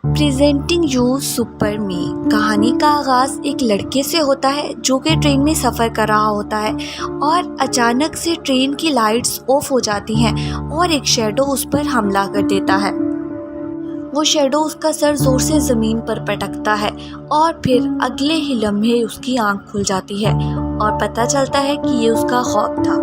Presenting you super मी। कहानी का आगाज़ एक लड़के से होता है जो कि ट्रेन में सफ़र कर रहा होता है और अचानक से ट्रेन की लाइट्स ऑफ हो जाती हैं और एक शैडो उस पर हमला कर देता है। वो शैडो उसका सर ज़ोर से ज़मीन पर पटकता है और फिर अगले ही लम्हे उसकी आंख खुल जाती है और पता चलता है कि ये उसका ख्वाब था।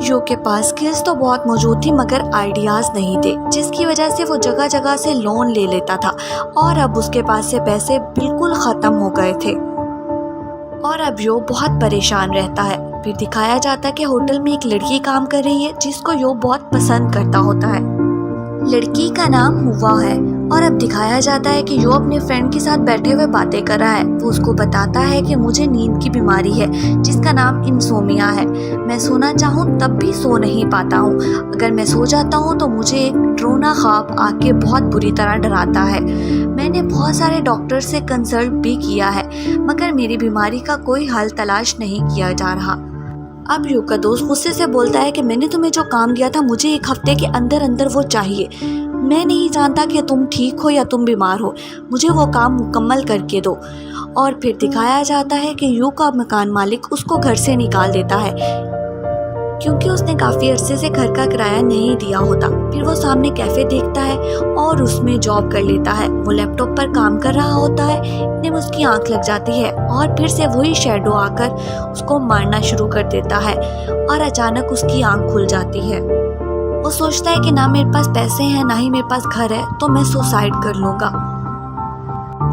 यो के पास स्किल्स तो बहुत मौजूद थी मगर आइडियाज़ नहीं थे, जिसकी वजह से वो जगह जगह से लोन ले लेता था और अब उसके पास से पैसे बिल्कुल ख़त्म हो गए थे और अब यो बहुत परेशान रहता है। फिर दिखाया जाता है कि होटल में एक लड़की काम कर रही है जिसको यो बहुत पसंद करता होता है। लड़की का नाम हुआ है और अब दिखाया जाता है कि यो अपने फ्रेंड के साथ बैठे हुए बातें कर रहा है। वो उसको बताता है कि मुझे नींद की बीमारी है जिसका नाम इंसोमिया है। मैं सोना चाहूँ तब भी सो नहीं पाता हूँ। अगर मैं सो जाता हूँ तो मुझे एक डरावना ख्वाब आके बहुत बुरी तरह डराता है। मैंने बहुत सारे डॉक्टर से कंसल्ट भी किया है मगर मेरी बीमारी का कोई हल तलाश नहीं किया जा रहा। अब यू का दोस्त गुस्से से बोलता है कि मैंने तुम्हें जो काम दिया था मुझे एक हफ्ते के अंदर अंदर वो चाहिए। मैं नहीं जानता कि तुम ठीक हो या तुम बीमार हो, मुझे वो काम मुकम्मल करके दो। और फिर दिखाया जाता है कि यू का मकान मालिक उसको घर से निकाल देता है क्योंकि उसने काफ़ी अरसे से घर का किराया नहीं दिया होता। फिर वो सामने कैफ़े देखता है और उसमें जॉब कर लेता है। वो लैपटॉप पर काम कर रहा होता है, इतने में उसकी आंख लग जाती है और फिर से वही शैडो आकर उसको मारना शुरू कर देता है और अचानक उसकी आंख खुल जाती है। वो सोचता है कि ना मेरे पास पैसे हैं ना ही मेरे पास घर है, तो मैं सुसाइड कर लूँगा।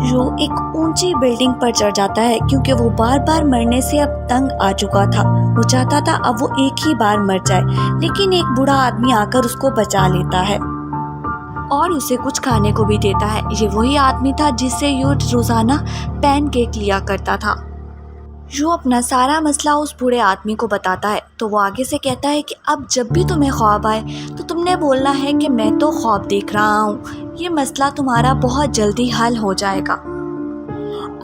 जो एक ऊंची बिल्डिंग पर चढ़ जाता है क्योंकि वो बार बार मरने से अब तंग आ चुका था। वो चाहता था अब वो एक ही बार मर जाए, लेकिन एक बूढ़ा आदमी आकर उसको बचा लेता है और उसे कुछ खाने को भी देता है। ये वही आदमी था जिससे यो रोज़ाना पैनकेक लिया करता था। यो अपना सारा मसला उस बूढ़े आदमी को बताता है तो वो आगे से कहता है कि अब जब भी तुम्हें ख्वाब आए तो तुमने बोलना है कि मैं तो ख्वाब देख रहा हूँ, ये मसला तुम्हारा बहुत जल्दी हल हो जाएगा।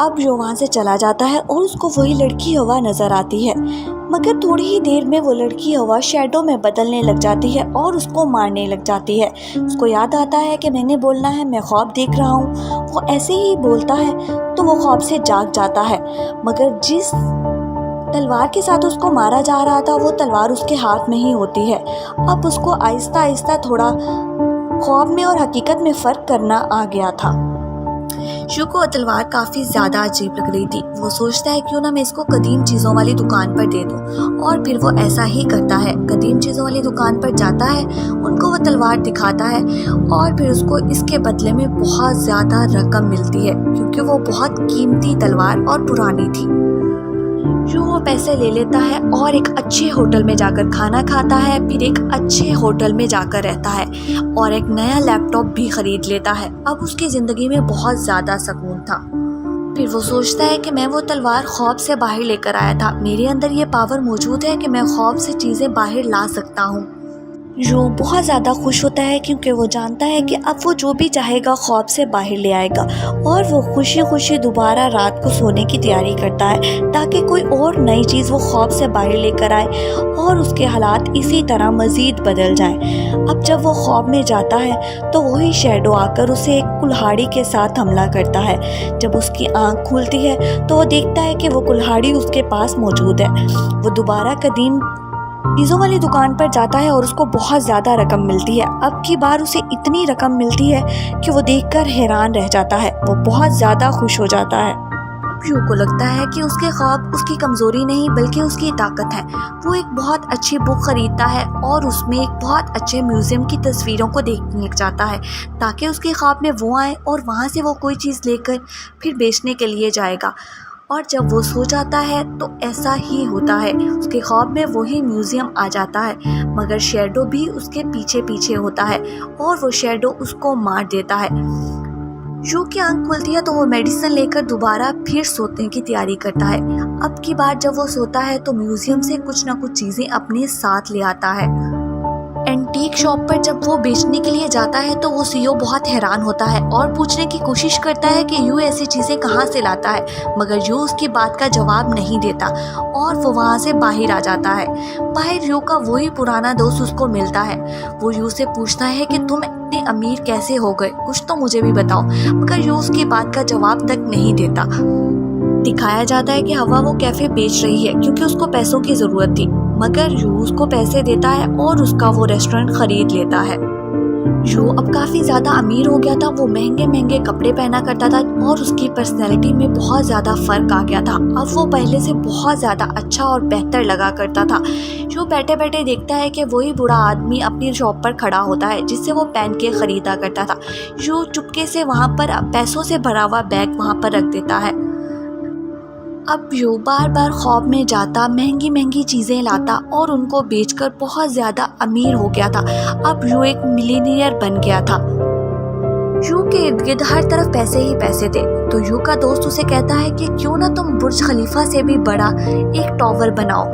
अब यो वहाँ से चला जाता है और उसको वही लड़की हवा नज़र आती है मगर थोड़ी ही देर में वो लड़की हवा शैडो में बदलने लग जाती है और उसको मारने लग जाती है। उसको याद आता है कि मैंने बोलना है मैं ख्वाब देख रहा हूँ। वो ऐसे ही बोलता है तो वो ख्वाब से जाग जाता है मगर जिस तलवार के साथ उसको मारा जा रहा था वो तलवार उसके हाथ में ही होती है। अब उसको आहिस्ता आहिस्ता थोड़ा ख्वाब में और हकीकत में फ़र्क करना आ गया था। शू को तलवार काफ़ी ज़्यादा अजीब लग रही थी। वो सोचता है क्यों ना मैं इसको कदीम चीज़ों वाली दुकान पर दे दूँ और फिर वो ऐसा ही करता है। कदीम चीज़ों वाली दुकान पर जाता है, उनको वो तलवार दिखाता है और फिर उसको इसके बदले में बहुत ज़्यादा रकम मिलती है क्योंकि वो बहुत कीमती तलवार और पुरानी थी। यूँ वो पैसे ले लेता है और एक अच्छे होटल में जाकर खाना खाता है, फिर एक अच्छे होटल में जाकर रहता है और एक नया लैपटॉप भी ख़रीद लेता है। अब उसकी ज़िंदगी में बहुत ज़्यादा सुकून था। फिर वो सोचता है कि मैं वो तलवार ख्वाब से बाहर लेकर आया था, मेरे अंदर ये पावर मौजूद है कि मैं ख्वाब से चीज़ें बाहर ला सकता हूँ। जो बहुत ज़्यादा खुश होता है क्योंकि वो जानता है कि अब वो जो भी चाहेगा ख्वाब से बाहर ले आएगा और वो खुशी खुशी दोबारा रात को सोने की तैयारी करता है ताकि कोई और नई चीज़ वो ख्वाब से बाहर लेकर आए और उसके हालात इसी तरह मज़ीद बदल जाएं। अब जब वो ख्वाब में जाता है तो वही शैडो आकर उसे एक कुल्हाड़ी के साथ हमला करता है। जब उसकी आँख खुलती है तो वो देखता है कि वो कुल्हाड़ी उसके पास मौजूद है। वो दोबारा कदीम चीज़ों वाली दुकान पर जाता है और उसको बहुत ज़्यादा रकम मिलती है। अब की बार उसे इतनी रकम मिलती है कि वो देखकर हैरान रह जाता है। वो बहुत ज़्यादा खुश हो जाता है। यू को लगता है कि उसके ख्वाब उसकी कमज़ोरी नहीं बल्कि उसकी ताकत है। वो एक बहुत अच्छी बुक ख़रीदता है और उसमें एक बहुत अच्छे म्यूज़ियम की तस्वीरों को देखने लग जाता है ताकि उसके ख्वाब में वो आए और वहाँ से वो कोई चीज़ लेकर फिर बेचने के लिए जाएगा। और जब वो सो जाता है तो ऐसा ही होता है, उसके ख्वाब में वही म्यूज़ियम आ जाता है मगर शैडो भी उसके पीछे पीछे होता है और वो शैडो उसको मार देता है। यू की आंख खुलती है तो वो मेडिसिन लेकर दोबारा फिर सोने की तैयारी करता है। अब की बार जब वो सोता है तो म्यूज़ियम से कुछ ना कुछ चीज़ें अपने साथ ले आता है। एंटीक शॉप पर जब वो बेचने के लिए जाता है तो वो सीईओ बहुत हैरान होता है और पूछने की कोशिश करता है कि यू ऐसी चीज़ें कहाँ से लाता है, मगर यू उसकी बात का जवाब नहीं देता और वो वहाँ से बाहर आ जाता है। बाहर यू का वही पुराना दोस्त उसको मिलता है। वो यू से पूछता है कि तुम इतने अमीर कैसे हो गए, कुछ तो मुझे भी बताओ, मगर यू उसकी बात का जवाब तक नहीं देता। दिखाया जाता है कि हवा वो कैफ़े बेच रही है क्योंकि उसको पैसों की ज़रूरत थी, मगर यू उसको पैसे देता है और उसका वो रेस्टोरेंट ख़रीद लेता है। यू अब काफ़ी ज़्यादा अमीर हो गया था, वो महंगे महंगे कपड़े पहना करता था और उसकी पर्सनैलिटी में बहुत ज़्यादा फ़र्क आ गया था। अब वो पहले से बहुत ज़्यादा अच्छा और बेहतर लगा करता था। यू बैठे बैठे देखता है कि वही बूढ़ा आदमी अपनी शॉप पर खड़ा होता है जिससे वो पहन के ख़रीदा करता था। यू चुपके से वहाँ पर पैसों से भरा हुआ बैग वहाँ पर रख देता है। अब यू बार बार ख्वाब में जाता, महंगी महंगी चीज़ें लाता और उनको बेचकर बहुत ज़्यादा अमीर हो गया था। अब यू एक मिलीनियर बन गया था। यू के इर्द गिर्द हर तरफ पैसे ही पैसे थे, तो यू का दोस्त उसे कहता है कि क्यों ना तुम बुर्ज खलीफा से भी बड़ा एक टावर बनाओ।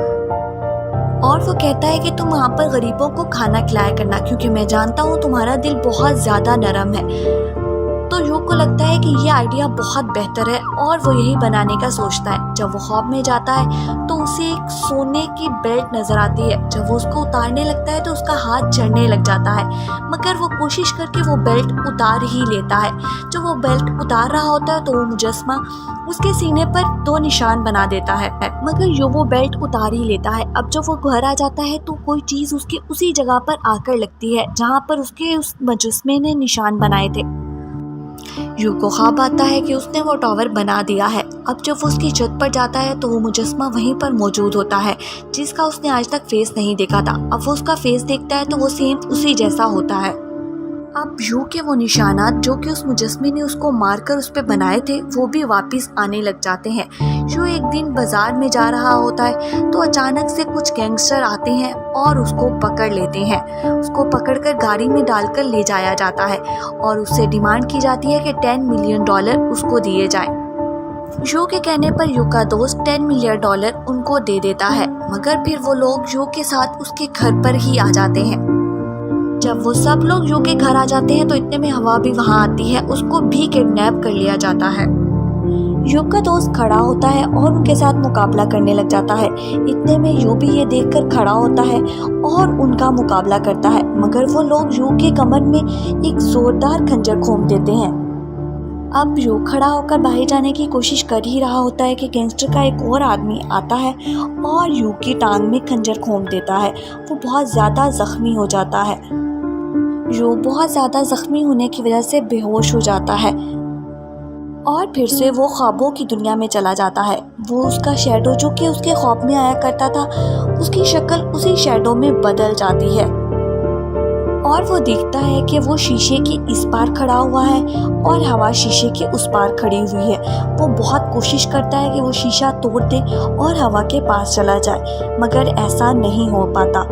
और वो कहता है कि तुम वहाँ पर गरीबों को खाना खिलाया करना क्योंकि मैं जानता हूँ तुम्हारा दिल बहुत ज़्यादा नरम है। तो यू को लगता है कि ये आइडिया बहुत बेहतर है और वो यही बनाने का सोचता है। जब वो ख्वाब में जाता है तो उसे एक सोने की बेल्ट नज़र आती है। जब वो उसको उतारने लगता है तो उसका हाथ जलने लग जाता है, मगर वो कोशिश करके वो बेल्ट उतार ही लेता है। जब वो बेल्ट उतार रहा होता है तो वो मुजस्मा उसके सीने पर 2 निशान बना देता है, मगर यू वो बेल्ट उतार ही लेता है। अब जब वो घर आ जाता है तो कोई चीज़ उसकी उसी जगह पर आकर लगती है जहाँ पर उसके उस मुजस्मे ने निशान बनाए थे। यू को ख्वाब आता है कि उसने वो टावर बना दिया है। अब जब वो उसकी छत पर जाता है तो वो मुजस्मा वहीं पर मौजूद होता है जिसका उसने आज तक फेस नहीं देखा था। अब वो उसका फेस देखता है तो वो सेम उसी जैसा होता है। अब यू के वो निशानात जो कि उस मुजस्मे ने उसको मारकर उस पर बनाए थे वो भी वापस आने लग जाते हैं। यू एक दिन बाजार में जा रहा होता है तो अचानक से कुछ गैंगस्टर आते हैं और उसको पकड़ लेते हैं। उसको पकड़कर गाड़ी में डालकर ले जाया जाता है और उससे डिमांड की जाती है कि $10 मिलियन उसको दिए जाएं। यू के कहने पर यू का दोस्त $10 मिलियन उनको दे देता है, मगर फिर वो लोग यू के साथ उसके घर पर ही आ जाते हैं। जब वो सब लोग यू के घर आ जाते हैं तो इतने में हवा भी वहाँ आती है, उसको भी किडनैप कर लिया जाता है। यू का दोस्त खड़ा होता है और उनके साथ मुकाबला करने लग जाता है। इतने में यू भी ये देखकर खड़ा होता है और उनका मुकाबला करता है, मगर वो लोग यू के कमर में एक जोरदार खंजर घोंप देते हैं। अब यू खड़ा होकर बाहर जाने की कोशिश कर ही रहा होता है कि गैंगस्टर का एक और आदमी आता है और यू की टांग में खंजर घोंप देता है। वो बहुत ज़्यादा ज़ख्मी हो जाता है। यू बहुत ज़्यादा ज़ख्मी होने की वजह से बेहोश हो जाता है और फिर से वो ख्वाबों की दुनिया में चला जाता है। वो उसका शैडो जो कि उसके ख्वाब में आया करता था, उसकी शक्ल उसी शैडो में बदल जाती है और वो देखता है कि वो शीशे के इस पार खड़ा हुआ है और हवा शीशे के उस पार खड़ी हुई है। वो बहुत कोशिश करता है कि वो शीशा तोड़ दे और हवा के पास चला जाए, मगर ऐसा नहीं हो पाता।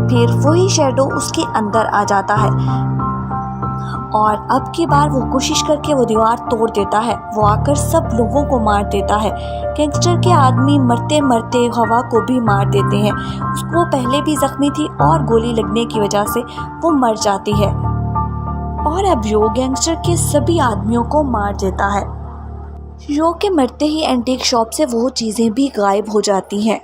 फिर वही शैडो उसके अंदर आ जाता है और अब की बार वो कोशिश करके वो दीवार तोड़ देता है। वो आकर सब लोगों को मार देता है। गैंगस्टर के आदमी मरते मरते हवा को भी मार देते हैं। उसको पहले भी जख्मी थी और गोली लगने की वजह से वो मर जाती है और अब यो गैंगस्टर के सभी आदमियों को मार देता है। यो के मरते ही एंटीक शॉप से वो चीज़ें भी गायब हो जाती हैं।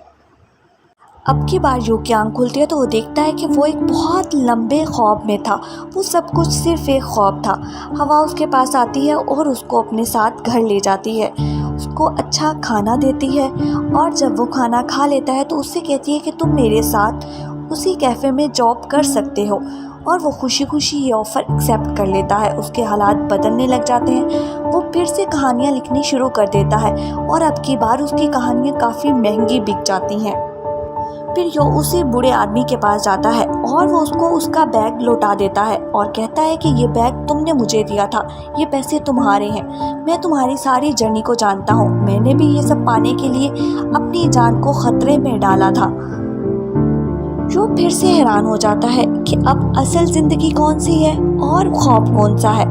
अब की बार यू की आँख खुलती है तो वो देखता है कि वो एक बहुत लंबे ख्वाब में था। वो सब कुछ सिर्फ एक ख्वाब था। हवा उसके पास आती है और उसको अपने साथ घर ले जाती है, उसको अच्छा खाना देती है और जब वो खाना खा लेता है तो उससे कहती है कि तुम मेरे साथ उसी कैफ़े में जॉब कर सकते हो और वो खुशी खुशी ये ऑफ़र एक्सेप्ट कर लेता है। उसके हालात बदलने लग जाते हैं। वो फिर से कहानियाँ लिखनी शुरू कर देता है और अब की बार उसकी कहानियाँ काफ़ी महंगी बिक जाती हैं। फिर यो उसी बूढ़े आदमी के पास जाता है और वो उसको उसका बैग लौटा देता है और कहता है कि ये बैग तुमने मुझे दिया था, ये पैसे तुम्हारे हैं, मैं तुम्हारी सारी जर्नी को जानता हूँ, मैंने भी ये सब पाने के लिए अपनी जान को खतरे में डाला था। यो फिर से हैरान हो जाता है कि अब असल ज़िंदगी कौन सी है और ख्वाब कौन सा है।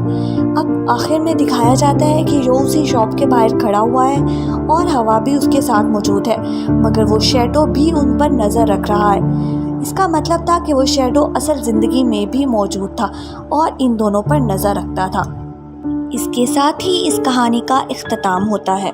अब आखिर में दिखाया जाता है कि यो उसी शॉप के बाहर खड़ा हुआ है और हवा भी उसके साथ मौजूद है, मगर वो शैडो भी उन पर नज़र रख रहा है। इसका मतलब था कि वो शैडो असल ज़िंदगी में भी मौजूद था और इन दोनों पर नज़र रखता था। इसके साथ ही इस कहानी का इख्तिताम होता है।